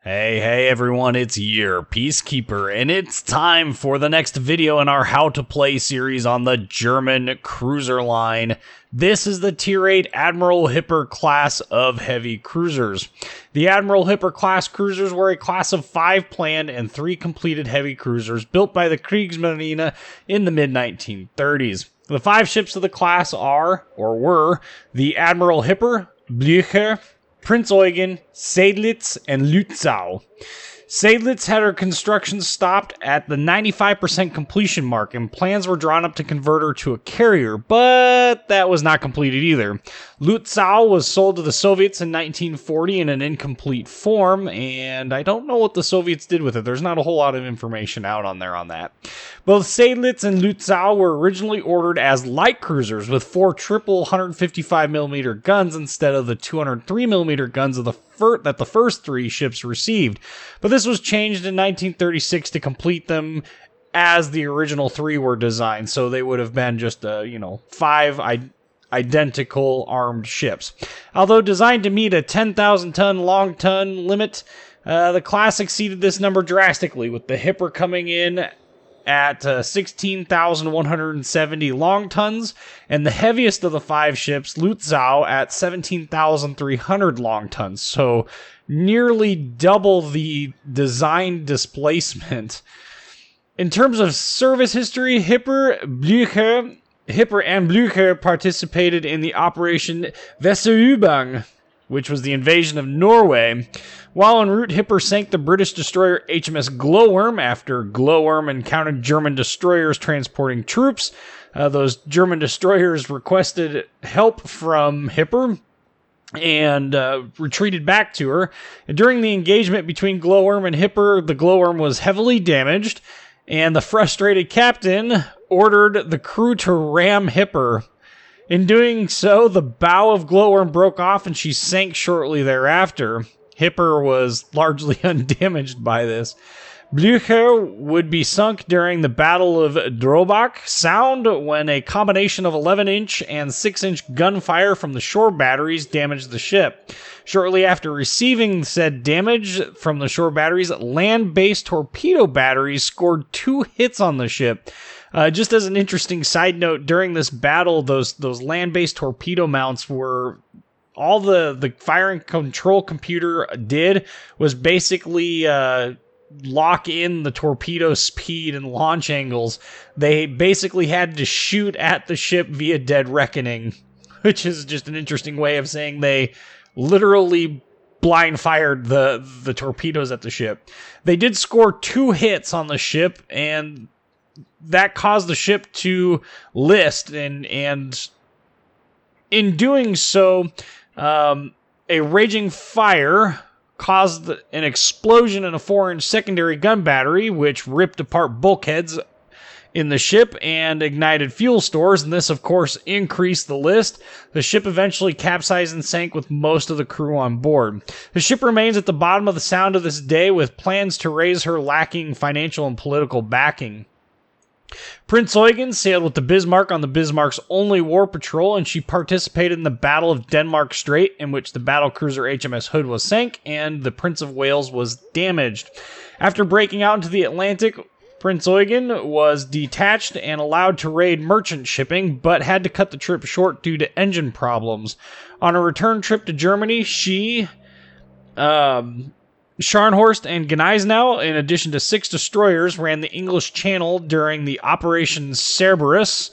Hey everyone, it's your Peacekeeper, and it's time for the next video in our How to Play series on the German cruiser line. This is the Tier 8 Admiral Hipper class of heavy cruisers. The Admiral Hipper class cruisers were a class of 5 planned and 3 completed heavy cruisers built by the Kriegsmarine in the mid-1930s. The 5 ships of the class are, or were, the Admiral Hipper, Blücher, Prinz Eugen, Seydlitz, and Lützow. Seydlitz had her construction stopped at the 95% completion mark, and plans were drawn up to convert her to a carrier, but that was not completed either. Lützow was sold to the Soviets in 1940 in an incomplete form, and I don't know what the Soviets did with it. There's not a whole lot of information out on there on that. Both Seydlitz and Lützow were originally ordered as light cruisers with 4 triple 155mm guns instead of the 203mm guns of that the first 3 ships received. But this was changed in 1936 to complete them as the original 3 were designed, so they would have been just 5 identical armed ships. Although designed to meet a 10,000-ton long ton limit, the class exceeded this number drastically, with the Hipper coming in at 16,170 long tons, and the heaviest of the 5 ships, Lützow, at 17,300 long tons, so nearly double the design displacement. In terms of service history, Hipper and Blücher participated in the Operation Weserübung, which was the invasion of Norway. While en route, Hipper sank the British destroyer HMS Glowworm after Glowworm encountered German destroyers transporting troops. Those German destroyers requested help from Hipper and retreated back to her. And during the engagement between Glowworm and Hipper, the Glowworm was heavily damaged, and the frustrated captain ordered the crew to ram Hipper. In doing so, the bow of Glowworm broke off and she sank shortly thereafter. Hipper was largely undamaged by this. Blücher would be sunk during the Battle of Drobak Sound when a combination of 11-inch and 6-inch gunfire from the shore batteries damaged the ship. Shortly after receiving said damage from the shore batteries, land-based torpedo batteries scored 2 hits on the ship. Just as an interesting side note, during this battle, those land-based torpedo mounts were... all the fire and control computer did was basically lock in the torpedo speed and launch angles. They basically had to shoot at the ship via dead reckoning, which is just an interesting way of saying they literally blind fired the torpedoes at the ship. They did score 2 hits on the ship, and that caused the ship to list, and in doing so, a raging fire caused an explosion in a 4-inch secondary gun battery, which ripped apart bulkheads in the ship and ignited fuel stores, and this, of course, increased the list. The ship eventually capsized and sank with most of the crew on board. The ship remains at the bottom of the Sound to this day, with plans to raise her lacking financial and political backing. Prinz Eugen sailed with the Bismarck on the Bismarck's only war patrol, and she participated in the Battle of Denmark Strait, in which the battlecruiser HMS Hood was sank and the Prince of Wales was damaged. After breaking out into the Atlantic, Prinz Eugen was detached and allowed to raid merchant shipping, but had to cut the trip short due to engine problems. On a return trip to Germany, she... Scharnhorst and Gneisenau, in addition to 6 destroyers, ran the English Channel during the Operation Cerberus.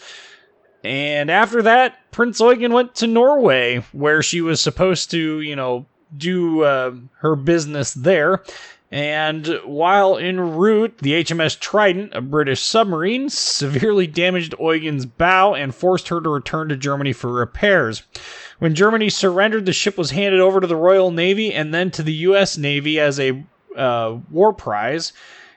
And after that, Prinz Eugen went to Norway, where she was supposed to, do her business there. And while en route, the HMS Trident, a British submarine, severely damaged Eugen's bow and forced her to return to Germany for repairs. When Germany surrendered, the ship was handed over to the Royal Navy and then to the U.S. Navy as a war prize.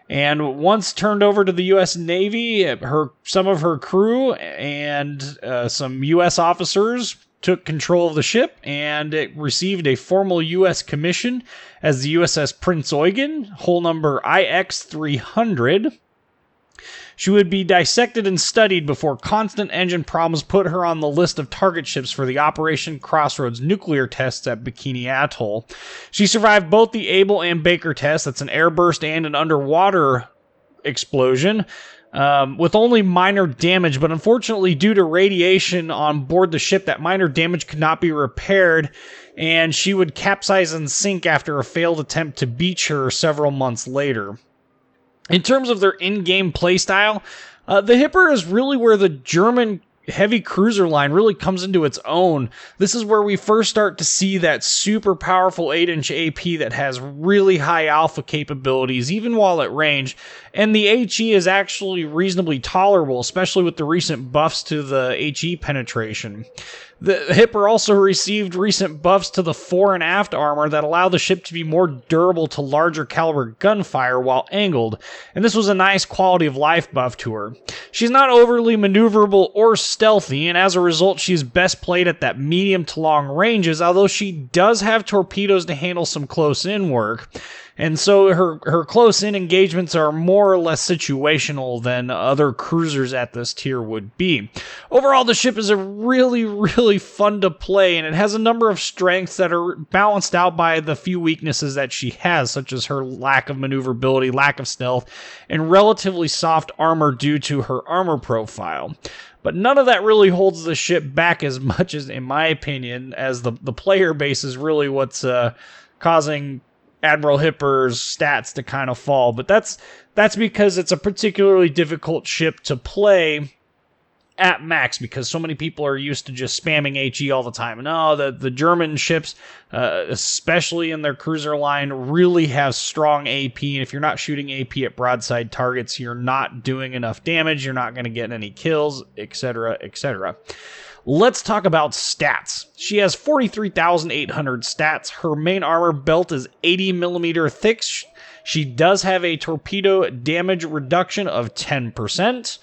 And once turned over to the U.S. Navy, some of her crew and some U.S. officers took control of the ship, and it received a formal U.S. commission as the USS Prinz Eugen, hull number IX-300. She would be dissected and studied before constant engine problems put her on the list of target ships for the Operation Crossroads nuclear tests at Bikini Atoll. She survived both the Able and Baker tests, that's an airburst and an underwater explosion, with only minor damage, but unfortunately due to radiation on board the ship, that minor damage could not be repaired, and she would capsize and sink after a failed attempt to beach her several months later. In terms of their in-game playstyle, the Hipper is really where the German heavy cruiser line really comes into its own. This is where we first start to see that super powerful 8-inch AP that has really high alpha capabilities, even while at range. And the HE is actually reasonably tolerable, especially with the recent buffs to the HE penetration. The Hipper also received recent buffs to the fore and aft armor that allow the ship to be more durable to larger caliber gunfire while angled, and this was a nice quality of life buff to her. She's not overly maneuverable or stealthy, and as a result she's best played at that medium to long ranges, although she does have torpedoes to handle some close-in work. And so her close-in engagements are more or less situational than other cruisers at this tier would be. Overall, the ship is a really fun to play, and it has a number of strengths that are balanced out by the few weaknesses that she has, such as her lack of maneuverability, lack of stealth, and relatively soft armor due to her armor profile. But none of that really holds the ship back as much as, in my opinion, as the player base is really what's causing Admiral Hipper's stats to kind of fall. But that's because it's a particularly difficult ship to play at max, because so many people are used to just spamming HE all the time. No, the German ships, especially in their cruiser line, really have strong AP, and if you're not shooting AP at broadside targets, you're not doing enough damage, you're not going to get any kills, etc., etc. Let's talk about stats. She has 43,800 stats. Her main armor belt is 80mm thick. She does have a torpedo damage reduction of 10%.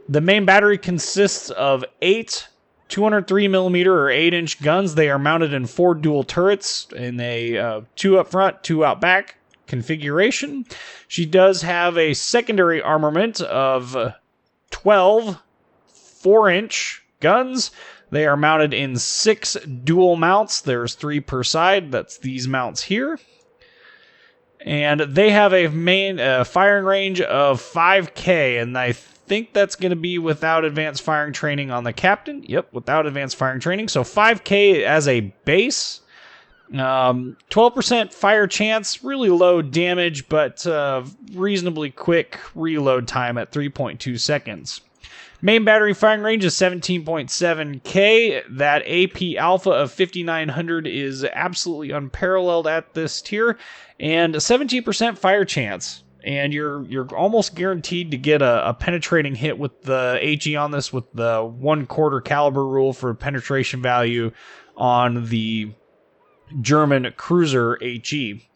The main battery consists of 8 203mm or 8-inch guns. They are mounted in 4 dual turrets in a 2 up front, 2 out back configuration. She does have a secondary armament of 12 4-inch guns. They are mounted in 6 dual mounts. There's 3 per side. That's these mounts here. And they have a main firing range of 5K, and I think that's going to be without advanced firing training on the captain. Yep, without advanced firing training. So 5K as a base. 12% fire chance, really low damage, but reasonably quick reload time at 3.2 seconds. Main battery firing range is 17.7K. That AP alpha of 5,900 is absolutely unparalleled at this tier, and a 17% fire chance. And you're almost guaranteed to get a penetrating hit with the HE on this, with the 1/4 caliber rule for penetration value on the German cruiser HE.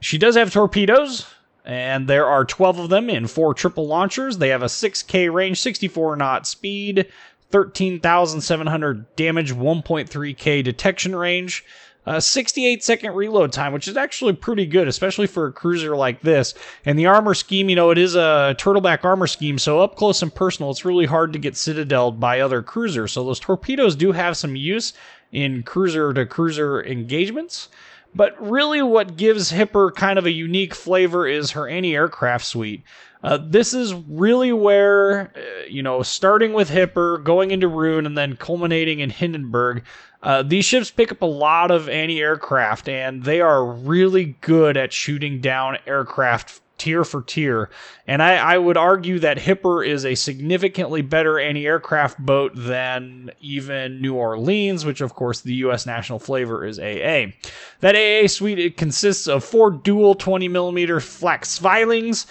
She does have torpedoes, and there are 12 of them in 4 triple launchers. They have a 6K range, 64 knot speed, 13,700 damage, 1.3K detection range, 68-second reload time, which is actually pretty good, especially for a cruiser like this. And the armor scheme, it is a turtleback armor scheme, so up close and personal, it's really hard to get citadeled by other cruisers. So those torpedoes do have some use in cruiser-to-cruiser engagements. But really what gives Hipper kind of a unique flavor is her anti-aircraft suite. This is really where, starting with Hipper, going into Rune, and then culminating in Hindenburg, these ships pick up a lot of anti-aircraft, and they are really good at shooting down aircraft tier for tier. And I would argue that Hipper is a significantly better anti-aircraft boat than even New Orleans, which of course the US national flavor is AA. That AA suite, it consists of 4 dual 20mm flak Zweilings.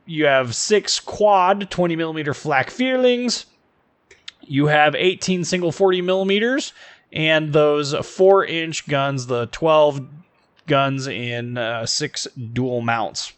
You have 6 quad 20mm flak Vierlings. You have 18 single 40mm, and those 4-inch guns, the 12 guns in 6 dual mounts.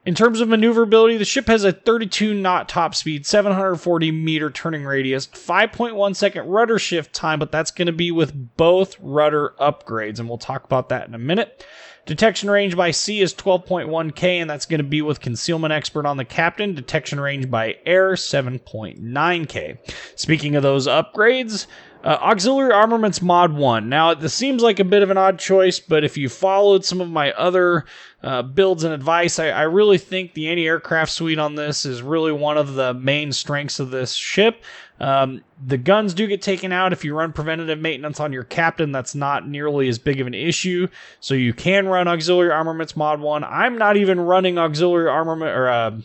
In terms of maneuverability, the ship has a 32-knot top speed, 740-meter turning radius, 5.1-second rudder shift time, but that's going to be with both rudder upgrades, and we'll talk about that in a minute. Detection range by sea is 12.1K, and that's going to be with Concealment Expert on the captain. Detection range by air, 7.9K. Speaking of those upgrades, Auxiliary Armaments Mod 1. Now, this seems like a bit of an odd choice, but if you followed some of my other builds and advice, I really think the anti-aircraft suite on this is really one of the main strengths of this ship. The guns do get taken out if you run preventative maintenance on your captain. That's not nearly as big of an issue, so you can run Auxiliary Armaments Mod 1. I'm not even running Auxiliary Armament or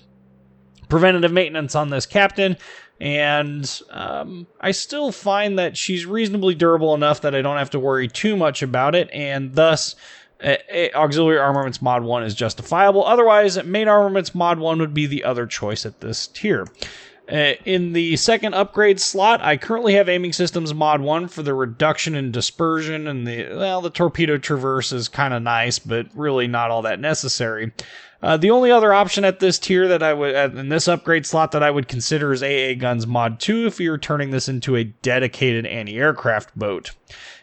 preventative maintenance on this captain, and I still find that she's reasonably durable enough that I don't have to worry too much about it, and thus Auxiliary Armaments Mod 1 is justifiable. Otherwise, Main Armaments Mod 1 would be the other choice at this tier. In the second upgrade slot, I currently have Aiming Systems Mod 1 for the reduction in dispersion, and the torpedo traverse is kind of nice, but really not all that necessary. The only other option at this tier that I would, in this upgrade slot that I would consider is AA Guns Mod 2 if you're turning this into a dedicated anti-aircraft boat.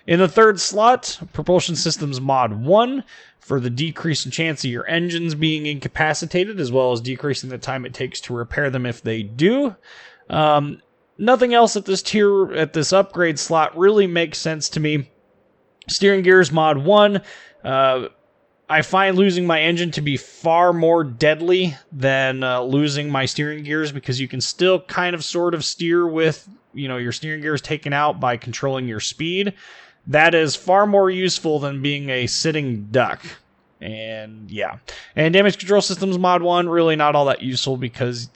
In the third slot, Propulsion Systems Mod 1 for the decrease in chance of your engines being incapacitated, as well as decreasing the time it takes to repair them if they do. Nothing else at this tier, at this upgrade slot, really makes sense to me. Steering Gears Mod 1, I find losing my engine to be far more deadly than losing my steering gears, because you can still kind of sort of steer with, your steering gears taken out by controlling your speed. That is far more useful than being a sitting duck. And yeah. And Damage Control Systems Mod 1, really not all that useful, because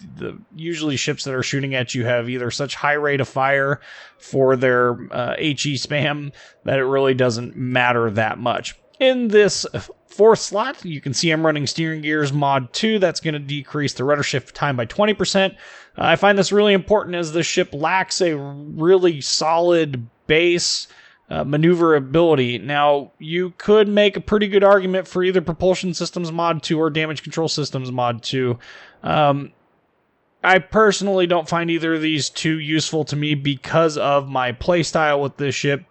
usually ships that are shooting at you have either such high rate of fire for their HE spam that it really doesn't matter that much. In this fourth slot, you can see I'm running Steering Gears Mod 2. That's going to decrease the rudder shift time by 20%. I find this really important as the ship lacks a really solid base maneuverability. Now, you could make a pretty good argument for either Propulsion Systems Mod 2 or Damage Control Systems Mod 2. I personally don't find either of these two useful to me because of my playstyle with this ship,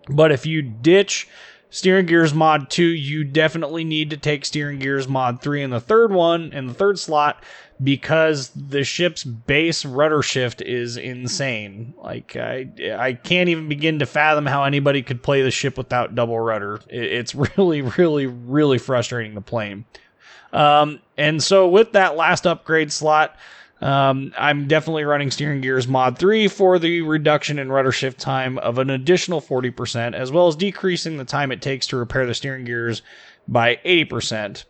but if you ditch Steering Gears Mod 2, you definitely need to take Steering Gears Mod 3 in the third slot, because the ship's base rudder shift is insane. Like, I can't even begin to fathom how anybody could play the ship without double rudder. It's really, really, really frustrating to play. And so with that last upgrade slot, I'm definitely running Steering Gears Mod 3 for the reduction in rudder shift time of an additional 40%, as well as decreasing the time it takes to repair the steering gears by 80%.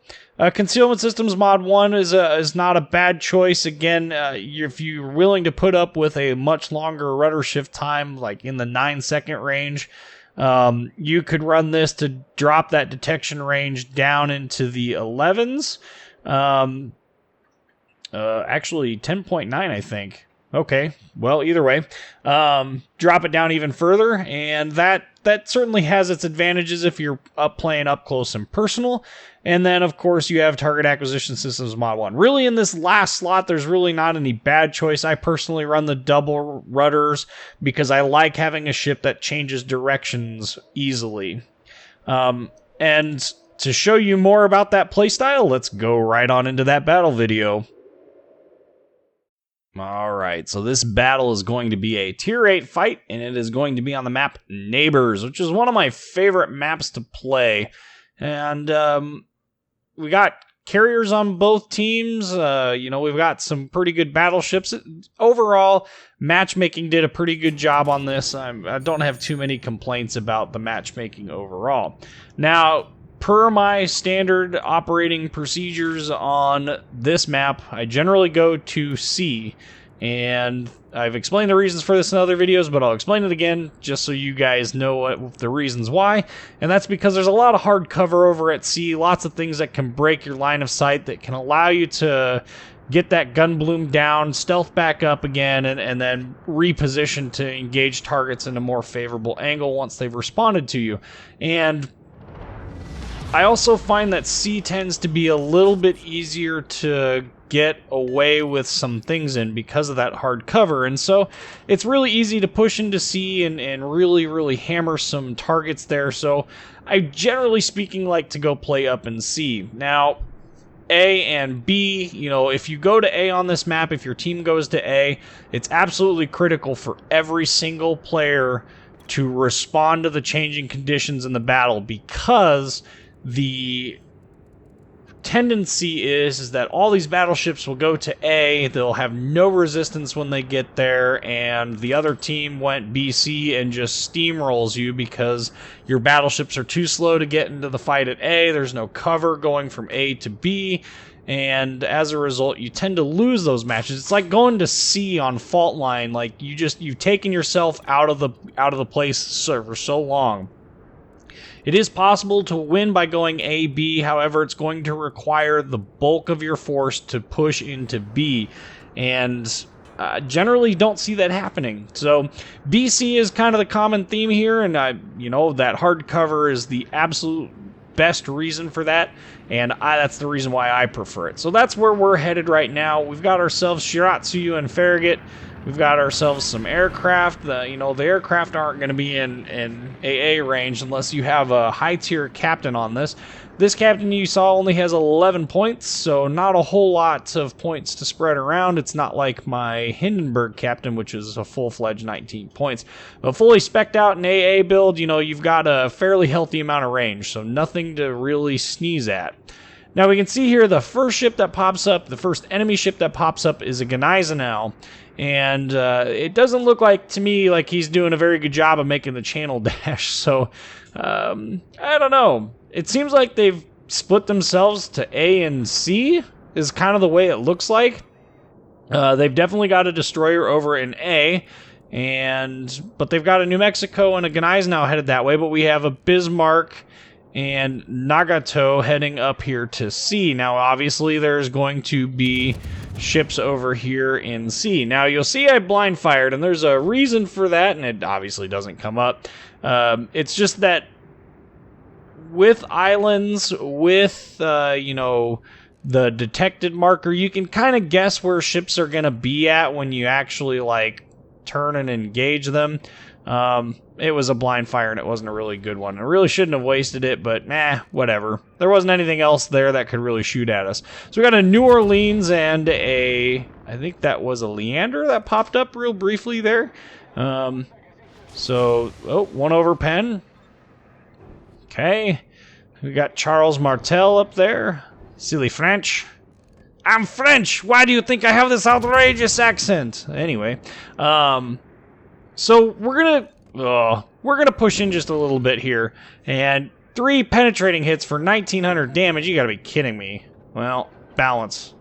Concealment Systems Mod 1 is not a bad choice. Again, if you're willing to put up with a much longer rudder shift time, like in the 9-second range, you could run this to drop that detection range down into the 11s. Actually 10.9, I think. Okay, well, either way, drop it down even further, and that certainly has its advantages if you're playing up close and personal. And then, of course, you have Target Acquisition Systems Mod 1. Really, in this last slot, there's really not any bad choice. I personally run the double rudders because I like having a ship that changes directions easily. And to show you more about that playstyle, let's go right on into that battle video. Alright, so this battle is going to be a Tier 8 fight, and it is going to be on the map Neighbors, which is one of my favorite maps to play. And we got carriers on both teams. We've got some pretty good battleships. Overall, matchmaking did a pretty good job on this. I don't have too many complaints about the matchmaking overall. Now, per my standard operating procedures on this map, I generally go to C, and I've explained the reasons for this in other videos, but I'll explain it again just so you guys know the reasons why. And that's because there's a lot of hard cover over at C, lots of things that can break your line of sight, that can allow you to get that gun bloom down, stealth back up again, and then reposition to engage targets in a more favorable angle once they've responded to you. And I also find that C tends to be a little bit easier to get away with some things in because of that hard cover, and so it's really easy to push into C and really hammer some targets there. So I generally speaking like to go play up in C. Now A and B, you know, if you go to A on this map, if your team goes to A, it's absolutely critical for every single player to respond to the changing conditions in the battle, because the tendency is that all these battleships will go to A, they'll have no resistance when they get there, and the other team went BC and just steamrolls you because your battleships are too slow to get into the fight at A, there's no cover going from A to B, and as a result you tend to lose those matches. It's like going to C on fault line, like you've taken yourself out of the place for so long. It is possible to win by going A, B, however, it's going to require the bulk of your force to push into B, and generally don't see that happening. So BC is kind of the common theme here, and you know, that hard cover is the absolute best reason for that, and that's the reason why I prefer it. So that's where we're headed right now. We've got ourselves Shiratsuyu and Farragut. We've got ourselves some aircraft. You know, the aircraft aren't going to be in AA range unless you have a high-tier captain on this. This captain you saw only has 11 points, so not a whole lot of points to spread around. It's not like my Hindenburg captain, which is a full-fledged 19 points. But fully spec'd out in AA build, you know, you've got a fairly healthy amount of range, so nothing to really sneeze at. Now we can see here the first ship that pops up, the first enemy ship that pops up is a Gneisenau. And it doesn't look like to me like he's doing a very good job of making the channel dash. So I don't know. It seems like they've split themselves to A and C is kind of the way it looks like. They've definitely got a destroyer over in A, but they've got a New Mexico and a Gneisenau headed that way. But we have a Bismarck and Nagato heading up here to C. Now, obviously, there's going to be ships over here in C. Now, you'll see I blind fired, and there's a reason for that, and it obviously doesn't come up. It's just that with islands, with, you know, the detected marker, you can kind of guess where ships are going to be at when you actually, like, turn and engage them. It was a blind fire, and it wasn't a really good one. I really shouldn't have wasted it, but whatever. There wasn't anything else there that could really shoot at us. So we got a New Orleans and I think that was a Leander that popped up real briefly there. One over Penn. Okay. We got Charles Martel up there. Silly French. I'm French! Why do you think I have this outrageous accent? Anyway, so we're gonna push in just a little bit here, and 3 penetrating hits for 1900 damage. You gotta be kidding me. Well, balance.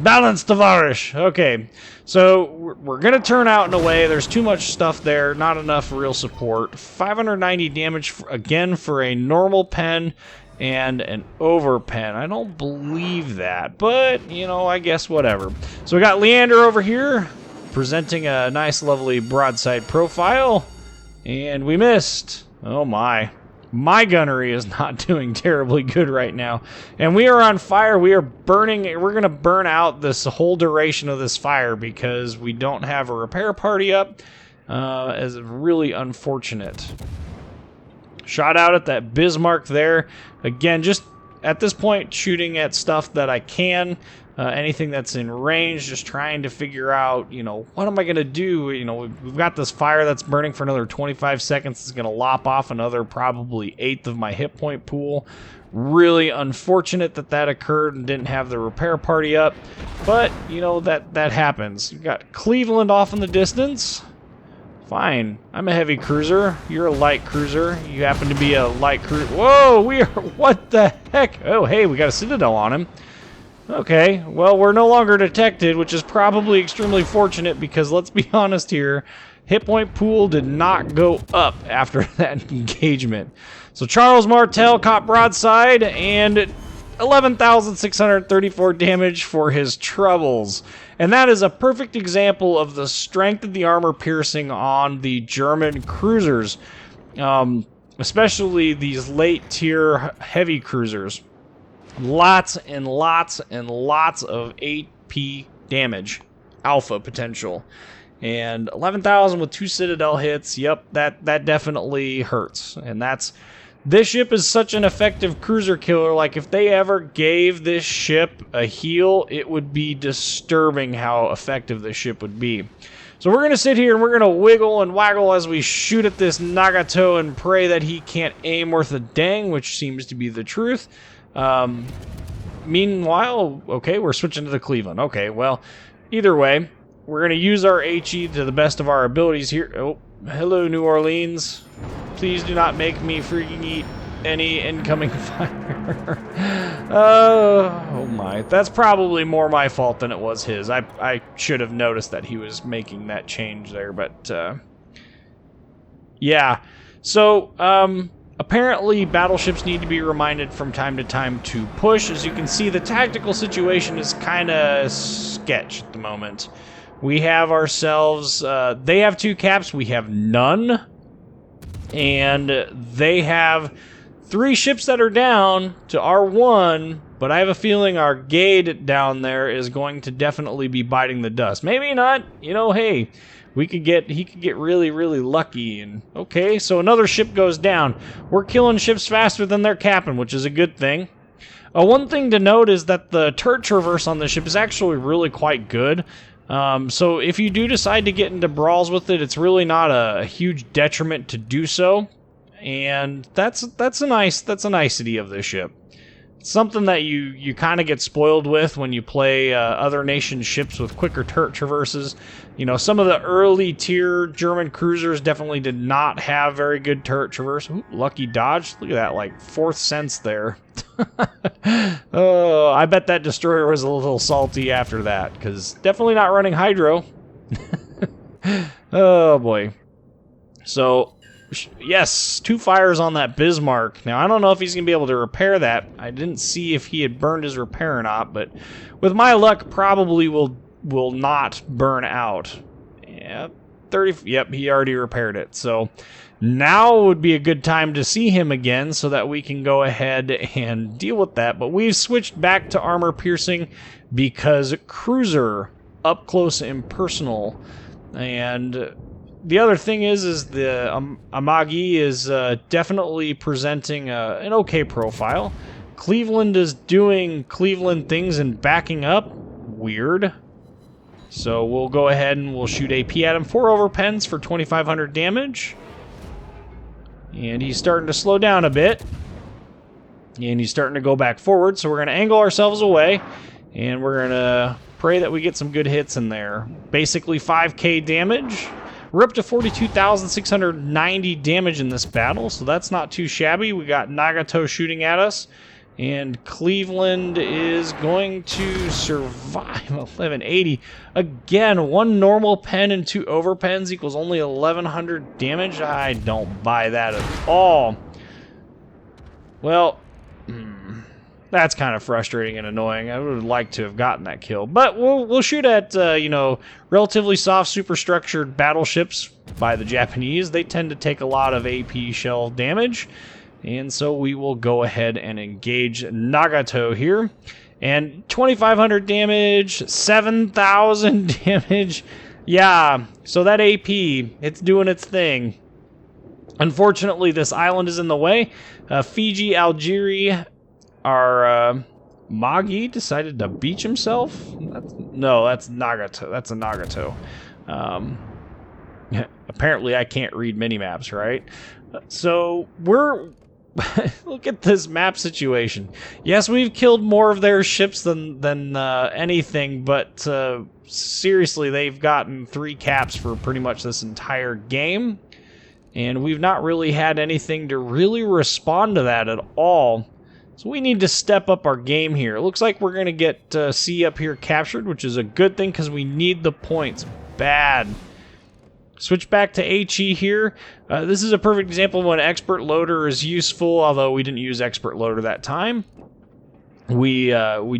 Balance, Tavarish. Okay, so we're gonna turn out in a way. There's too much stuff there, not enough real support. 590 damage again for a normal pen and an over pen. I don't believe that, but you know, I guess whatever. So we got Leander over here presenting a nice lovely broadside profile, and we missed. Oh my gunnery is not doing terribly good right now, and we are on fire. We are burning. We're gonna burn out this whole duration of this fire because we don't have a repair party up. As really unfortunate. Shot out at that Bismarck there. Again, just at this point, shooting at stuff that I can. Anything that's in range, just trying to figure out, you know, what am I going to do? You know, we've got this fire that's burning for another 25 seconds. It's going to lop off another probably 1/8 of my hit point pool. Really unfortunate that that occurred and didn't have the repair party up. But, you know, that happens. You've got Cleveland off in the distance. Fine. I'm a heavy cruiser. You're a light cruiser. You happen to be a light cruiser. Whoa, we are... What the heck? Oh, hey, we got a Citadel on him. Okay, well, we're no longer detected, which is probably extremely fortunate because, let's be honest here, hit point pool did not go up after that engagement. So Charles Martel caught broadside and 11,634 damage for his troubles. And that is a perfect example of the strength of the armor piercing on the German cruisers. especially these late tier heavy cruisers. Lots and lots and lots of AP damage, alpha potential. And 11,000 with 2 Citadel hits, yep, that definitely hurts. And this ship is such an effective cruiser killer. Like, if they ever gave this ship a heal, it would be disturbing how effective this ship would be. So we're going to sit here and we're going to wiggle and waggle as we shoot at this Nagato and pray that he can't aim worth a dang, which seems to be the truth. Meanwhile, okay, we're switching to the Cleveland. Okay, well, either way, we're going to use our HE to the best of our abilities here. Oh, hello, New Orleans. Please do not make me freaking eat any incoming fire. Oh my. That's probably more my fault than it was his. I should have noticed that he was making that change there, but yeah. So, apparently battleships need to be reminded from time to time to push. As you can see, the tactical situation is kind of sketch at the moment. We have ourselves, they have 2 caps, we have none. And they have 3 ships that are down to our 1, but I have a feeling our Gade down there is going to definitely be biting the dust. Maybe not, you know, hey, he could get really, really lucky. And okay, so another ship goes down. We're killing ships faster than they're capping, which is a good thing. One thing to note is that the turret traverse on this ship is actually really quite good. So if you do decide to get into brawls with it, it's really not a huge detriment to do so, and that's a nicety of this ship. It's something that you kind of get spoiled with when you play other nations' ships with quicker turret traverses. You know, some of the early tier German cruisers definitely did not have very good turret traverse. Ooh, lucky dodge! Look at that, like 4th sense there. Oh, I bet that destroyer was a little salty after that, because definitely not running hydro. Oh boy. So, yes, 2 fires on that Bismarck. Now, I don't know if he's going to be able to repair that. I didn't see if he had burned his repair or not, but with my luck, probably will not burn out. Yeah, 30. Yep, he already repaired it. So now would be a good time to see him again so that we can go ahead and deal with that. But we've switched back to armor piercing because cruiser up close and personal. And the other thing is the Amagi is definitely presenting an okay profile. Cleveland is doing Cleveland things and backing up. Weird. So we'll go ahead and we'll shoot AP at him. 4 overpens for 2,500 damage. And he's starting to slow down a bit. And he's starting to go back forward. So we're going to angle ourselves away. And we're going to pray that we get some good hits in there. Basically 5k damage. We're up to 42,690 damage in this battle. So that's not too shabby. We got Nagato shooting at us. And Cleveland is going to survive. 1180. Again, 1 normal pen and 2 overpens equals only 1,100 damage. I don't buy that at all. Well, that's kind of frustrating and annoying. I would like to have gotten that kill. But we'll shoot at, you know, relatively soft, superstructured battleships by the Japanese. They tend to take a lot of AP shell damage. And so we will go ahead and engage Nagato here. And 2,500 damage, 7,000 damage. Yeah, so that AP, it's doing its thing. Unfortunately, this island is in the way. Fiji, Algeria, our Magi decided to beach himself? No, that's Nagato. That's a Nagato. Apparently, I can't read minimaps, right? So we're... Look at this map situation. Yes, we've killed more of their ships than anything, but seriously, they've gotten 3 caps for pretty much this entire game, and we've not really had anything to really respond to that at all. So we need to step up our game here. It looks like we're going to get C up here captured, which is a good thing because we need the points bad. Switch back to HE here. This is a perfect example of when expert loader is useful, although we didn't use expert loader that time. We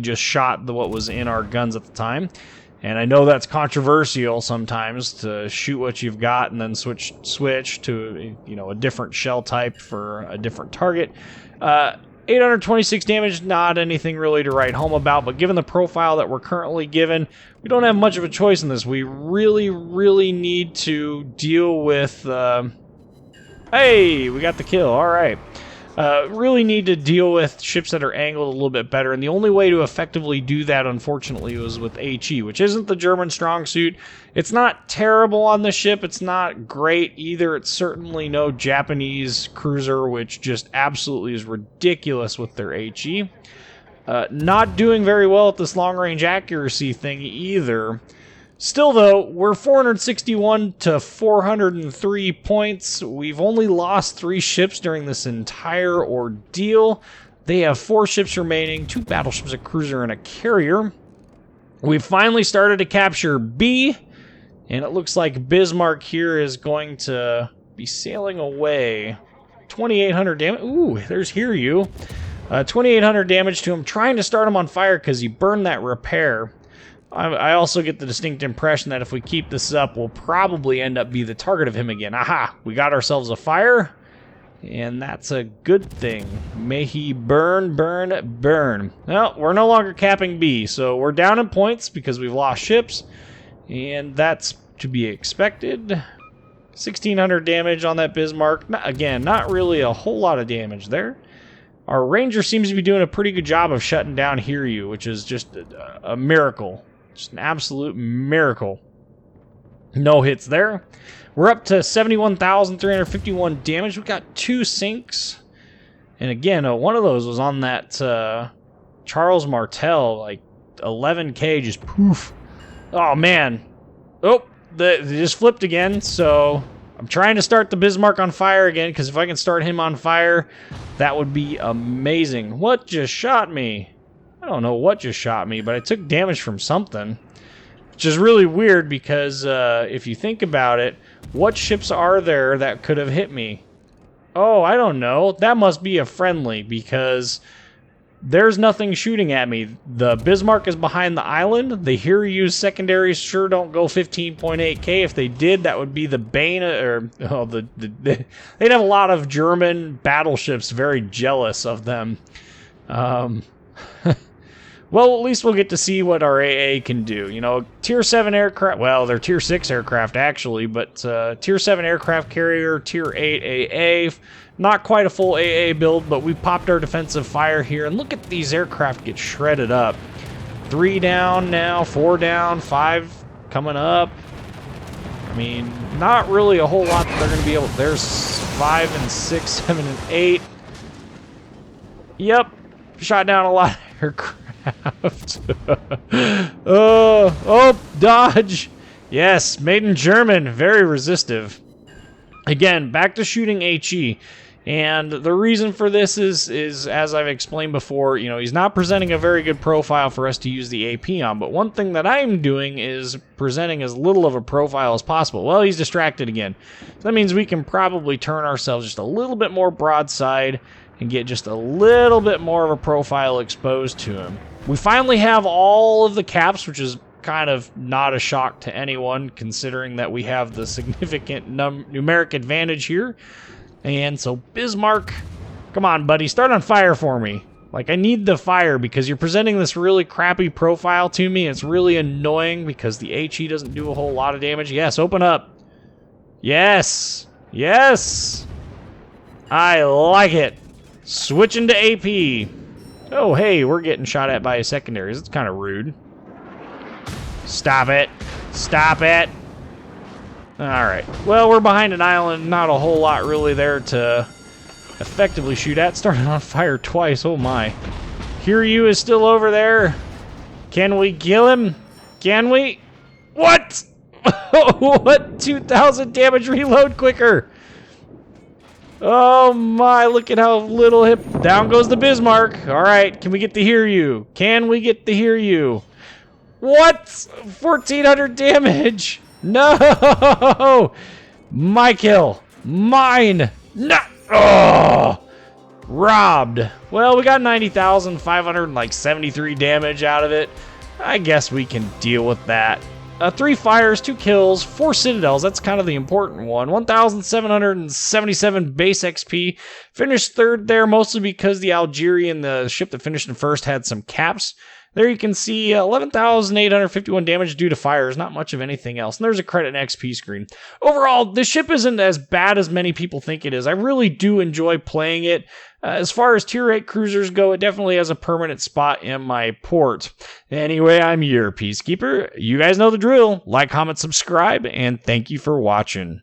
just shot what was in our guns at the time. And I know that's controversial sometimes to shoot what you've got and then switch to, you know, a different shell type for a different target. 826 damage, not anything really to write home about, but given the profile that we're currently given, we don't have much of a choice in this. We really, really need to deal with... hey, we got the kill, alright. Really need to deal with ships that are angled a little bit better, and the only way to effectively do that, unfortunately, was with HE, which isn't the German strong suit. It's not terrible on the ship, it's not great either. It's certainly no Japanese cruiser, which just absolutely is ridiculous with their HE. Not doing very well at this long-range accuracy thing either. Still, though, we're 461 to 403 points. We've only lost 3 ships during this entire ordeal. They have 4 ships remaining, 2 battleships, a cruiser, and a carrier. We've finally started to capture B, and it looks like Bismarck here is going to be sailing away. 2,800 damage. Ooh, there's Hiryu. 2,800 damage to him, trying to start him on fire because he burned that repair. I also get the distinct impression that if we keep this up, we'll probably end up being the target of him again. Aha! We got ourselves a fire, and that's a good thing. May he burn, burn, burn. Well, we're no longer capping B, so we're down in points because we've lost ships, and that's to be expected. 1,600 damage on that Bismarck. Again, not really a whole lot of damage there. Our Ranger seems to be doing a pretty good job of shutting down Hiryu, which is just a miracle. Just an absolute miracle. No hits there. We're up to 71,351 damage. We've got 2 sinks. And again, one of those was on that Charles Martel, like 11k, just poof. Oh, man. Oh, they just flipped again, so I'm trying to start the Bismarck on fire again, because if I can start him on fire, that would be amazing. What just shot me? I don't know what just shot me, but I took damage from something. Which is really weird because if you think about it, what ships are there that could have hit me? Oh, I don't know. That must be a friendly because there's nothing shooting at me. The Bismarck is behind the island. The Hiryu's secondaries sure don't go 15.8k. If they did, that would be the bane, they'd have a lot of German battleships very jealous of them. Well, at least we'll get to see what our AA can do. You know, Tier 7 aircraft, well, they're Tier 6 aircraft actually, but Tier 7 aircraft carrier, Tier 8 AA, not quite a full AA build, but we popped our defensive fire here, and look at these aircraft get shredded up. 3 down now, 4 down, 5 coming up. I mean, not really a whole lot that they're going to be able... There's 5 and 6, 7 and 8. Yep, shot down a lot of aircraft. Oh, dodge. Yes, made in German, very resistive. Again, back to shooting HE. And the reason for this is as I've explained before, you know, he's not presenting a very good profile for us to use the AP on. But one thing that I'm doing is presenting as little of a profile as possible. Well, he's distracted again. So that means we can probably turn ourselves just a little bit more broadside and get just a little bit more of a profile exposed to him. We finally have all of the caps, which is kind of not a shock to anyone, considering that we have the significant numeric advantage here. And so Bismarck, come on, buddy, start on fire for me. Like, I need the fire because you're presenting this really crappy profile to me. It's really annoying because the HE doesn't do a whole lot of damage. Yes, open up. Yes. Yes. I like it. Switching to AP. Oh, hey, we're getting shot at by his secondaries. It's kind of rude. Stop it. Stop it. Alright. Well, we're behind an island. Not a whole lot really there to effectively shoot at. Started on fire twice. Oh, my. Hiryu is still over there. Can we kill him? Can we? What? What? 2,000 damage reload quicker. Oh my, look at how little hip. Down goes the Bismarck. Alright, can we get the Hiryu? Can we get the Hiryu? What? 1,400 damage. No! My kill. Mine. No! Oh! Robbed. Well, we got 90,573 damage out of it. I guess we can deal with that. 3 fires, 2 kills, 4 citadels. That's kind of the important one. 1,777 base XP. Finished third there, mostly because the Algerian, the ship that finished in first, had some caps. There you can see 11,851 damage due to fires. Not much of anything else. And there's a credit and XP screen. Overall, this ship isn't as bad as many people think it is. I really do enjoy playing it. As far as Tier 8 cruisers go, it definitely has a permanent spot in my port. Anyway, I'm your Peacekeeper. You guys know the drill. Like, comment, subscribe, and thank you for watching.